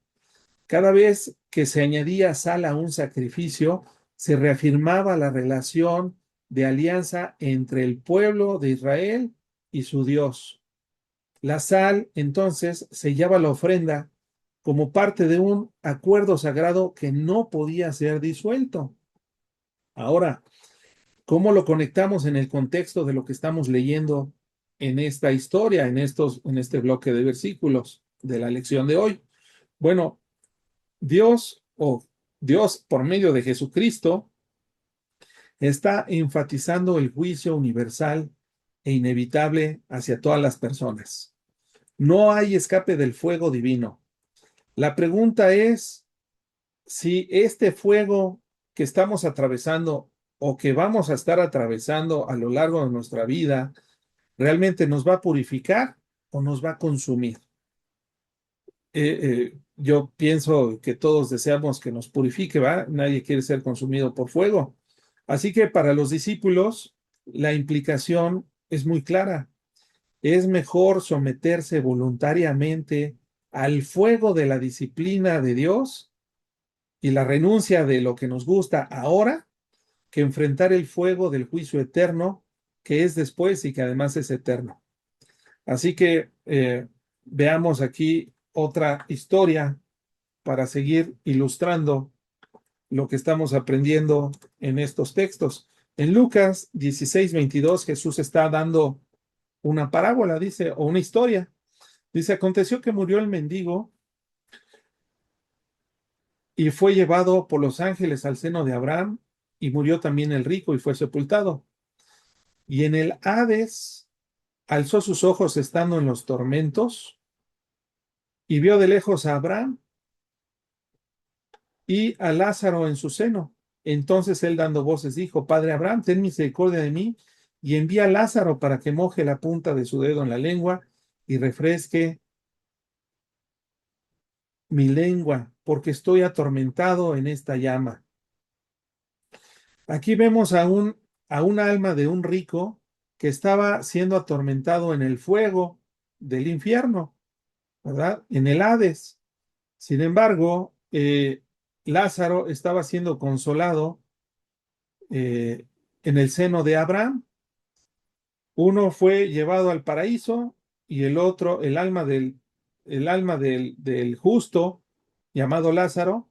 Cada vez que se añadía sal a un sacrificio, se reafirmaba la relación de alianza entre el pueblo de Israel y su Dios. La sal, entonces, sellaba la ofrenda como parte de un acuerdo sagrado que no podía ser disuelto. Ahora, ¿cómo lo conectamos en el contexto de lo que estamos leyendo en esta historia, en este bloque de versículos de la lección de hoy? Bueno, Dios por medio de Jesucristo está enfatizando el juicio universal e inevitable hacia todas las personas. No hay escape del fuego divino. La pregunta es si este fuego que estamos atravesando o que vamos a estar atravesando a lo largo de nuestra vida realmente nos va a purificar o nos va a consumir. Yo pienso que todos deseamos que nos purifique, ¿va? Nadie quiere ser consumido por fuego. Así que para los discípulos, la implicación es muy clara. Es mejor someterse voluntariamente al fuego de la disciplina de Dios y la renuncia de lo que nos gusta ahora que enfrentar el fuego del juicio eterno que es después y que además es eterno. Así que veamos aquí otra historia para seguir ilustrando lo que estamos aprendiendo en estos textos. En Lucas 16:22, Jesús está dando una parábola, dice, o una historia. Dice, aconteció que murió el mendigo y fue llevado por los ángeles al seno de Abraham, y murió también el rico y fue sepultado. Y en el Hades alzó sus ojos estando en los tormentos y vio de lejos a Abraham y a Lázaro en su seno. Entonces él dando voces dijo, Padre Abraham, ten misericordia de mí y envía a Lázaro para que moje la punta de su dedo en la lengua y refresque mi lengua, porque estoy atormentado en esta llama. Aquí vemos a un alma de un rico que estaba siendo atormentado en el fuego del infierno, ¿verdad? En el Hades. Sin embargo, Lázaro estaba siendo consolado en el seno de Abraham. Uno fue llevado al paraíso y el otro, el alma del justo, llamado Lázaro,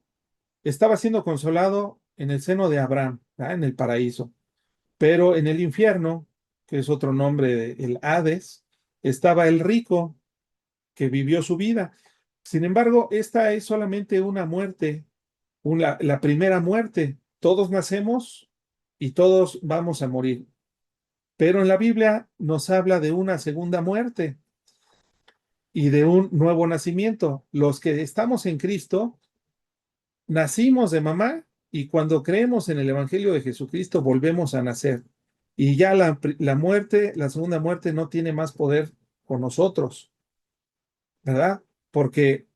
estaba siendo consolado en el seno de Abraham, ¿verdad? En el paraíso. Pero en el infierno, que es otro nombre del Hades, estaba el rico que vivió su vida. Sin embargo, esta es solamente una muerte la primera muerte. Todos nacemos y todos vamos a morir. Pero en la Biblia nos habla de una segunda muerte y de un nuevo nacimiento. Los que estamos en Cristo, nacimos de mamá y cuando creemos en el Evangelio de Jesucristo volvemos a nacer. Y ya la muerte, la segunda muerte no tiene más poder con nosotros, ¿verdad? Porque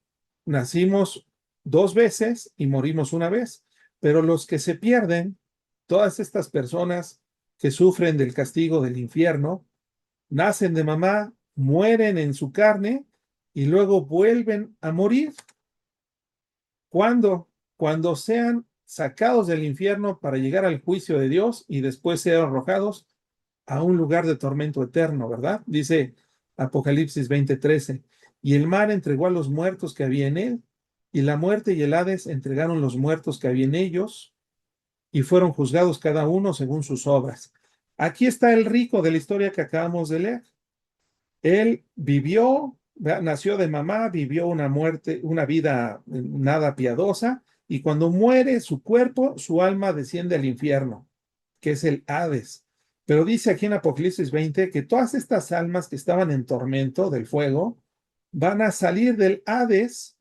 nacimos dos veces y morimos una vez. Pero los que se pierden, todas estas personas que sufren del castigo del infierno, nacen de mamá, mueren en su carne y luego vuelven a morir. ¿Cuándo? Cuando sean sacados del infierno para llegar al juicio de Dios y después ser arrojados a un lugar de tormento eterno, ¿verdad? Dice Apocalipsis 20:13. Y el mar entregó a los muertos que había en él, y la muerte y el Hades entregaron los muertos que había en ellos, y fueron juzgados cada uno según sus obras. Aquí está el rico de la historia que acabamos de leer. Él vivió, nació de mamá, vivió una muerte, una vida nada piadosa, y cuando muere su cuerpo, su alma desciende al infierno, que es el Hades. Pero dice aquí en Apocalipsis 20 que todas estas almas que estaban en tormento del fuego van a salir del Hades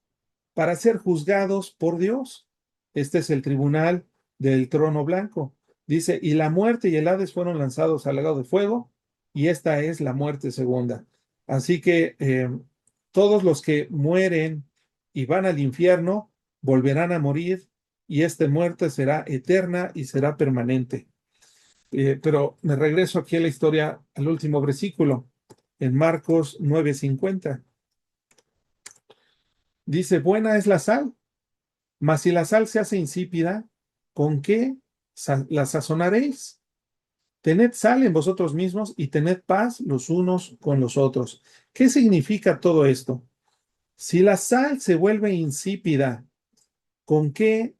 para ser juzgados por Dios. Este es el tribunal del trono blanco. Dice, y la muerte y el Hades fueron lanzados al lago de fuego, y esta es la muerte segunda. Así que todos los que mueren y van al infierno volverán a morir, y esta muerte será eterna y será permanente. Pero me regreso aquí a la historia, al último versículo, en Marcos 9:50. Dice, buena es la sal, mas si la sal se hace insípida, ¿con qué la sazonaréis? Tened sal en vosotros mismos y tened paz los unos con los otros. ¿Qué significa todo esto? Si la sal se vuelve insípida, ¿con qué,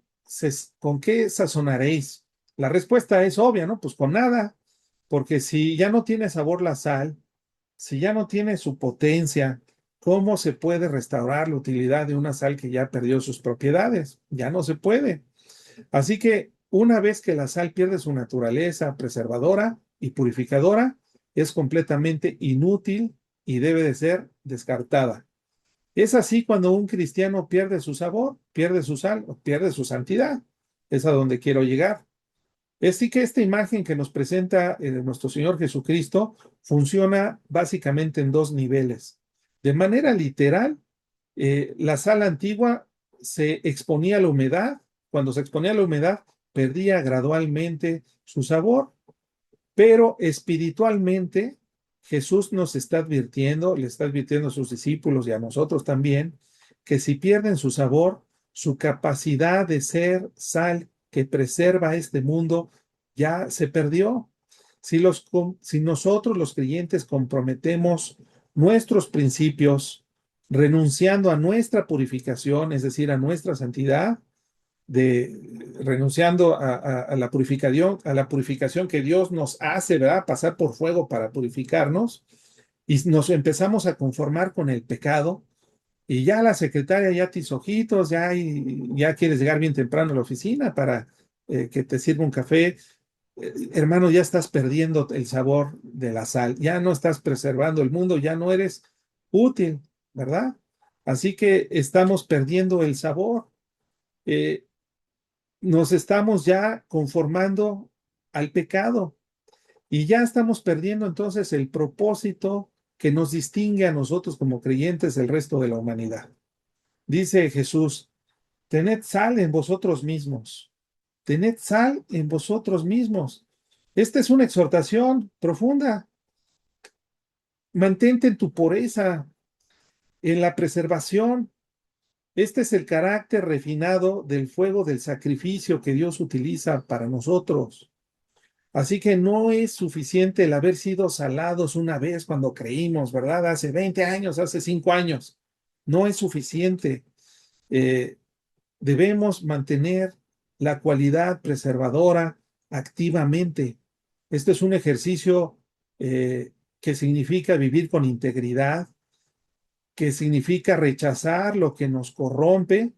con qué sazonaréis? La respuesta es obvia, ¿no? Pues con nada, porque si ya no tiene sabor la sal, si ya no tiene su potencia, ¿cómo se puede restaurar la utilidad de una sal que ya perdió sus propiedades? Ya no se puede. Así que una vez que la sal pierde su naturaleza preservadora y purificadora, es completamente inútil y debe de ser descartada. Es así cuando un cristiano pierde su sabor, pierde su sal, pierde su santidad. Es a donde quiero llegar. Es así que esta imagen que nos presenta nuestro Señor Jesucristo funciona básicamente en dos niveles. De manera literal, la sal antigua se exponía a la humedad. Cuando se exponía a la humedad, perdía gradualmente su sabor, pero espiritualmente Jesús nos está advirtiendo, le está advirtiendo a sus discípulos y a nosotros también, que si pierden su sabor, su capacidad de ser sal que preserva este mundo ya se perdió. Si nosotros los creyentes comprometemos nuestros principios, renunciando a nuestra purificación, es decir, a nuestra santidad, renunciando a la purificación que Dios nos hace, ¿verdad? Pasar por fuego para purificarnos, y nos empezamos a conformar con el pecado, y ya la secretaria ya te hizo ojitos, ya quieres llegar bien temprano a la oficina para que te sirva un café. Hermano, ya estás perdiendo el sabor de la sal, ya no estás preservando el mundo, ya no eres útil, ¿verdad? Así que estamos perdiendo el sabor. Eh, Nos estamos ya conformando al pecado y ya estamos perdiendo entonces el propósito que nos distingue a nosotros como creyentes del resto de la humanidad. Dice Jesús, tened sal en vosotros mismos, tened sal en vosotros mismos. Esta es una exhortación profunda. Mantente en tu pureza, en la preservación. Este es el carácter refinado del fuego del sacrificio que Dios utiliza para nosotros. Así que no es suficiente el haber sido salados una vez cuando creímos, ¿verdad? Hace 20 años, hace 5 años. No es suficiente. Eh, Debemos mantener la cualidad preservadora activamente. Este es un ejercicio que significa vivir con integridad, que significa rechazar lo que nos corrompe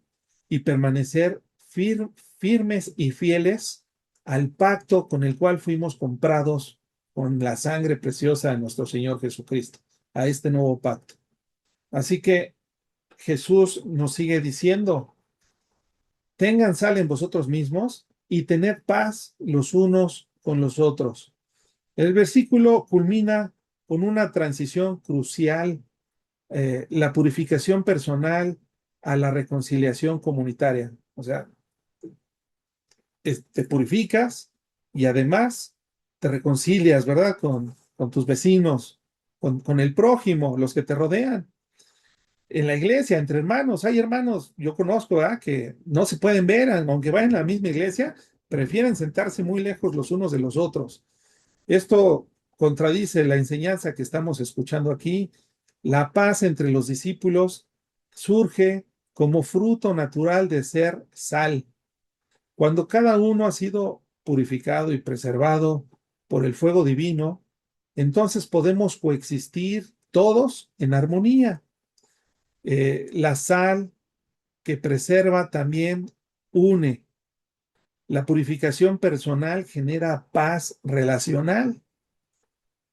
y permanecer firmes y fieles al pacto con el cual fuimos comprados con la sangre preciosa de nuestro Señor Jesucristo, a este nuevo pacto. Así que Jesús nos sigue diciendo: tengan sal en vosotros mismos y tened paz los unos con los otros. El versículo culmina con una transición crucial, la purificación personal a la reconciliación comunitaria. O sea, te purificas y además te reconcilias, ¿verdad? Con tus vecinos, con el prójimo, los que te rodean. En la iglesia, entre hermanos, hay hermanos, yo conozco, ¿verdad?, que no se pueden ver, aunque vayan a la misma iglesia, prefieren sentarse muy lejos los unos de los otros. Esto contradice la enseñanza que estamos escuchando aquí. La paz entre los discípulos surge como fruto natural de ser sal. Cuando cada uno ha sido purificado y preservado por el fuego divino, entonces podemos coexistir todos en armonía. La sal que preserva también une. La purificación personal genera paz relacional.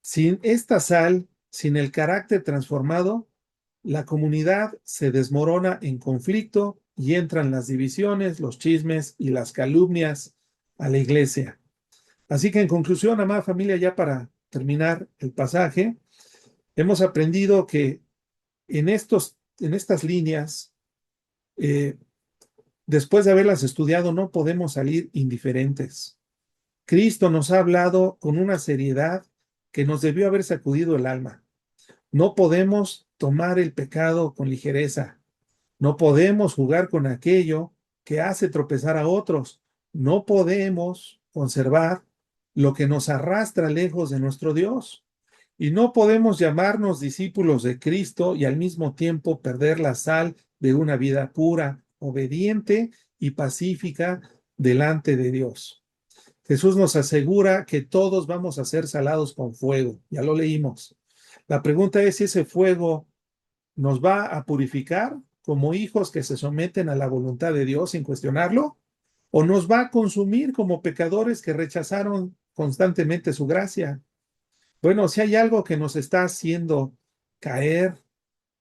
Sin esta sal, sin el carácter transformado, la comunidad se desmorona en conflicto y entran las divisiones, los chismes y las calumnias a la iglesia. Así que en conclusión, amada familia, ya para terminar el pasaje, hemos aprendido que en estas líneas, después de haberlas estudiado, no podemos salir indiferentes. Cristo nos ha hablado con una seriedad que nos debió haber sacudido el alma. No podemos tomar el pecado con ligereza. No podemos jugar con aquello que hace tropezar a otros. No podemos conservar lo que nos arrastra lejos de nuestro Dios. Y no podemos llamarnos discípulos de Cristo y al mismo tiempo perder la sal de una vida pura, obediente y pacífica delante de Dios. Jesús nos asegura que todos vamos a ser salados con fuego. Ya lo leímos. La pregunta es si ese fuego nos va a purificar como hijos que se someten a la voluntad de Dios sin cuestionarlo, o nos va a consumir como pecadores que rechazaron constantemente su gracia. Bueno, si hay algo que nos está haciendo caer,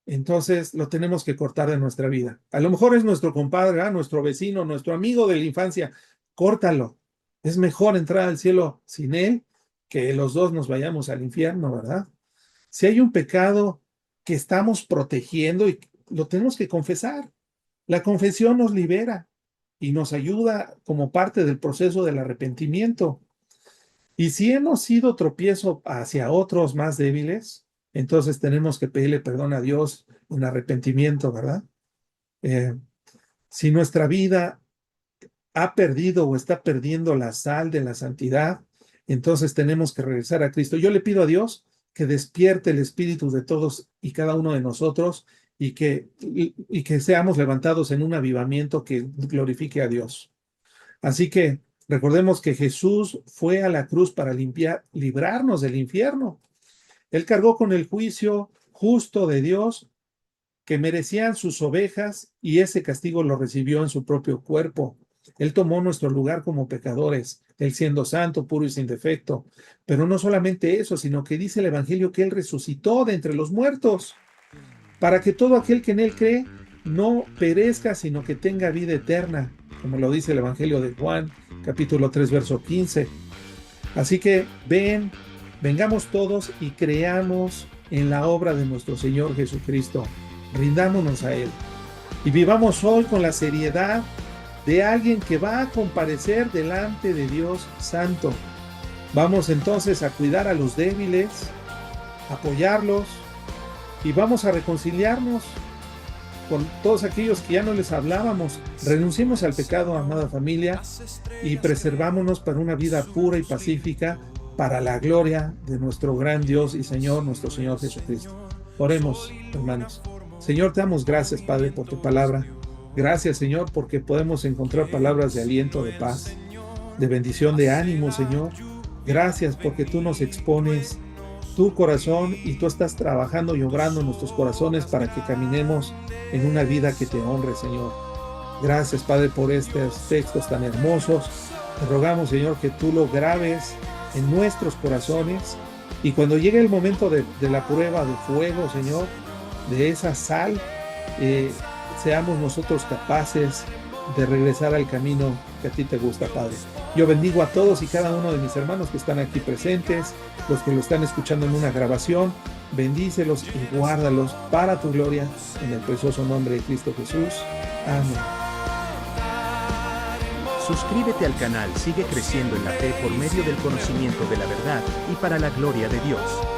entonces lo tenemos que cortar de nuestra vida. A lo mejor es nuestro compadre, nuestro vecino, nuestro amigo de la infancia. Córtalo. Es mejor entrar al cielo sin él que los dos nos vayamos al infierno, ¿verdad? Si hay un pecado que estamos protegiendo, y lo tenemos que confesar. La confesión nos libera y nos ayuda como parte del proceso del arrepentimiento. Y si hemos sido tropiezo hacia otros más débiles, entonces tenemos que pedirle perdón a Dios en arrepentimiento, ¿verdad? Si nuestra vida ha perdido o está perdiendo la sal de la santidad, entonces tenemos que regresar a Cristo. Yo le pido a Dios que despierte el espíritu de todos y cada uno de nosotros y que seamos levantados en un avivamiento que glorifique a Dios. Así que recordemos que Jesús fue a la cruz para librarnos del infierno. Él cargó con el juicio justo de Dios que merecían sus ovejas y ese castigo lo recibió en su propio cuerpo. Él tomó nuestro lugar como pecadores, Él siendo santo, puro y sin defecto. Pero no solamente eso, sino que dice el Evangelio que Él resucitó de entre los muertos, para que todo aquel que en Él cree no perezca, sino que tenga vida eterna, como lo dice el Evangelio de Juan, capítulo 3, verso 15. Así que vengamos todos y creamos en la obra de nuestro Señor Jesucristo. Rindámonos a Él y vivamos hoy con la seriedad de alguien que va a comparecer delante de Dios Santo. Vamos entonces a cuidar a los débiles, apoyarlos y vamos a reconciliarnos con todos aquellos que ya no les hablábamos. Renunciemos al pecado, amada familia, y preservámonos para una vida pura y pacífica para la gloria de nuestro gran Dios y Señor, nuestro Señor Jesucristo. Oremos, hermanos. Señor, te damos gracias, Padre, por tu palabra. Gracias, Señor, porque podemos encontrar palabras de aliento, de paz, de bendición, de ánimo, Señor. Gracias porque tú nos expones tu corazón y tú estás trabajando y obrando en nuestros corazones para que caminemos en una vida que te honre, Señor. Gracias, Padre, por estos textos tan hermosos. Te rogamos, Señor, que tú lo grabes en nuestros corazones y cuando llegue el momento de la prueba de fuego, Señor, de esa sal, eh, seamos nosotros capaces de regresar al camino que a ti te gusta, Padre. Yo bendigo a todos y cada uno de mis hermanos que están aquí presentes, los que lo están escuchando en una grabación. Bendícelos y guárdalos para tu gloria, en el precioso nombre de Cristo Jesús. Amén. Suscríbete al canal, sigue creciendo en la fe por medio del conocimiento de la verdad y para la gloria de Dios.